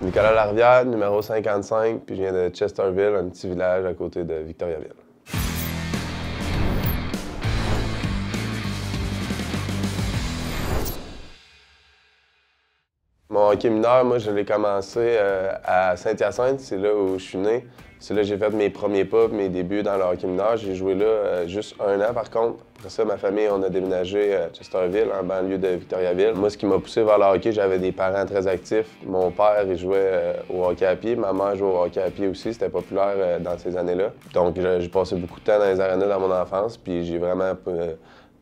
Nicolas Larivière, numéro 55, puis je viens de Chesterville, un petit village à côté de Victoriaville. Mon hockey mineur, moi, je l'ai commencé à Saint-Hyacinthe, c'est là où je suis né. C'est là que j'ai fait mes premiers pas, mes débuts dans le hockey mineur. J'ai joué là juste 1 an, par contre. Après ça, ma famille, on a déménagé à Chesterville, en banlieue de Victoriaville. Moi, ce qui m'a poussé vers le hockey, j'avais des parents très actifs. Mon père, il jouait au hockey à pied. Ma mère jouait au hockey à pied aussi. C'était populaire dans ces années-là. Donc, j'ai passé beaucoup de temps dans les arénas dans mon enfance, puis j'ai vraiment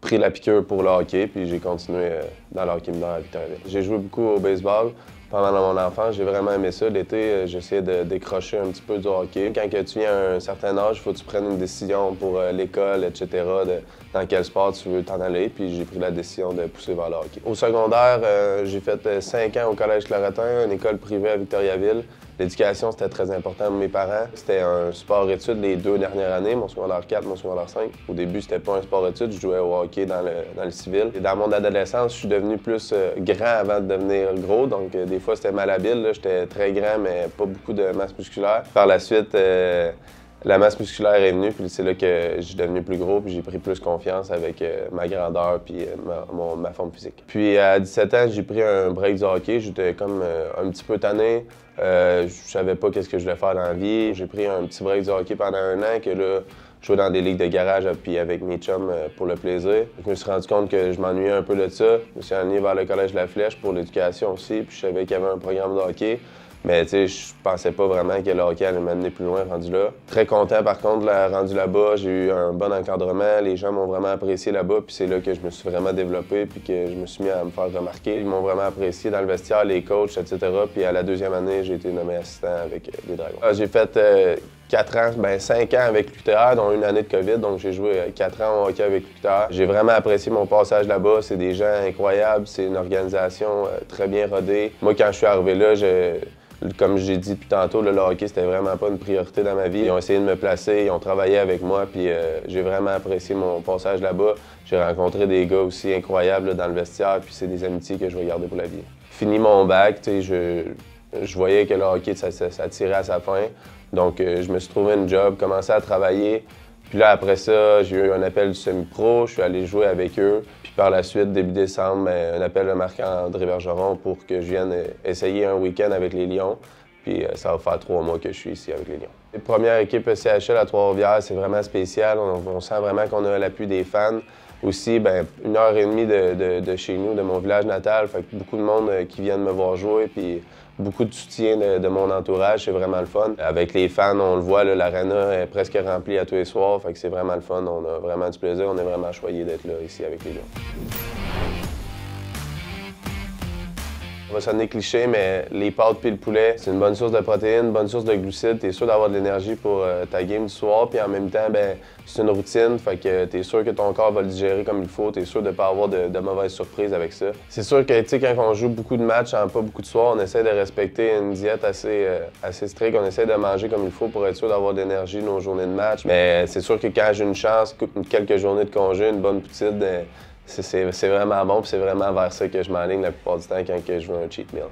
pris la piqûre pour le hockey, puis j'ai continué dans le hockey mineur à Victoriaville. J'ai joué beaucoup au baseball pendant mon enfance. J'ai vraiment aimé ça. L'été, j'essayais de décrocher un petit peu du hockey. Quand tu viens à un certain âge, il faut que tu prennes une décision pour l'école, etc., dans quel sport tu veux t'en aller. Puis j'ai pris la décision de pousser vers le hockey. Au secondaire, j'ai fait 5 ans au Collège Claretin, une école privée à Victoriaville. L'éducation, c'était très important pour mes parents. C'était un sport-études les 2 dernières années, mon secondaire 4, mon secondaire 5. Au début, c'était pas un sport-études, je jouais au hockey dans le civil. Et dans mon adolescence, je suis devenu plus grand avant de devenir gros, donc des fois, c'était malhabile. J'étais très grand, mais pas beaucoup de masse musculaire. Par la suite, la masse musculaire est venue, puis c'est là que j'ai devenu plus gros, puis j'ai pris plus confiance avec ma grandeur puis ma forme physique. Puis à 17 ans, j'ai pris un break du hockey. J'étais comme un petit peu tanné. Je savais pas qu'est-ce que je voulais faire dans la vie. J'ai pris un petit break du hockey pendant 1 an, que là, je jouais dans des ligues de garage puis avec mes chums pour le plaisir. Je me suis rendu compte que je m'ennuyais un peu de ça. Je me suis aligné vers le Collège de la Flèche pour l'éducation aussi, puis je savais qu'il y avait un programme de hockey. Mais tu sais, je pensais pas vraiment que le hockey allait m'amener plus loin rendu là. Très content par contre, rendu là-bas, j'ai eu un bon encadrement, les gens m'ont vraiment apprécié là-bas, puis c'est là que je me suis vraiment développé, puis que je me suis mis à me faire remarquer. Ils m'ont vraiment apprécié dans le vestiaire, les coachs, etc. Puis à la 2e année, j'ai été nommé assistant avec les Dragons. J'ai fait 5 ans avec l'UQTR, dont 1 année de COVID, donc j'ai joué 4 ans au hockey avec l'UQTR. J'ai vraiment apprécié mon passage là-bas, c'est des gens incroyables, c'est une organisation très bien rodée. Moi, quand je suis arrivé là, comme j'ai dit depuis tantôt, le hockey, c'était vraiment pas une priorité dans ma vie. Ils ont essayé de me placer, ils ont travaillé avec moi, puis j'ai vraiment apprécié mon passage là-bas. J'ai rencontré des gars aussi incroyables dans le vestiaire, puis c'est des amitiés que je vais garder pour la vie. Fini mon bac, je voyais que le hockey, ça tirait à sa fin. Donc, je me suis trouvé une job, commencé à travailler. Puis là, après ça, j'ai eu un appel du semi-pro, je suis allé jouer avec eux. Puis par la suite, début décembre, un appel de Marc-André Bergeron pour que je vienne essayer un week-end avec les Lions. Puis ça va faire 3 mois que je suis ici avec les Lions. La première équipe CHL à Trois-Rivières, c'est vraiment spécial. On sent vraiment qu'on a l'appui des fans. Aussi, 1h30 de chez nous, de mon village natal. Fait que beaucoup de monde qui viennent me voir jouer. Puis beaucoup de soutien de mon entourage, c'est vraiment le fun. Avec les fans, on le voit, l'aréna est presque remplie à tous les soirs, fait que c'est vraiment le fun. On a vraiment du plaisir, on est vraiment choyés d'être là ici avec les Lions. Ça va sonner cliché, mais les pâtes puis le poulet, c'est une bonne source de protéines, une bonne source de glucides. T'es sûr d'avoir de l'énergie pour ta game du soir, puis en même temps, c'est une routine, fait que t'es sûr que ton corps va le digérer comme il faut, t'es sûr de pas avoir de mauvaises surprises avec ça. C'est sûr que, tu sais, quand on joue beaucoup de matchs en pas beaucoup de soirs, on essaie de respecter une diète assez stricte, on essaie de manger comme il faut pour être sûr d'avoir de l'énergie nos journées de match. Mais c'est sûr que quand j'ai une chance, quelques journées de congé, une bonne poutine, c'est vraiment bon, puis c'est vraiment vers ça que je m'enligne la plupart du temps quand je veux un cheat meal.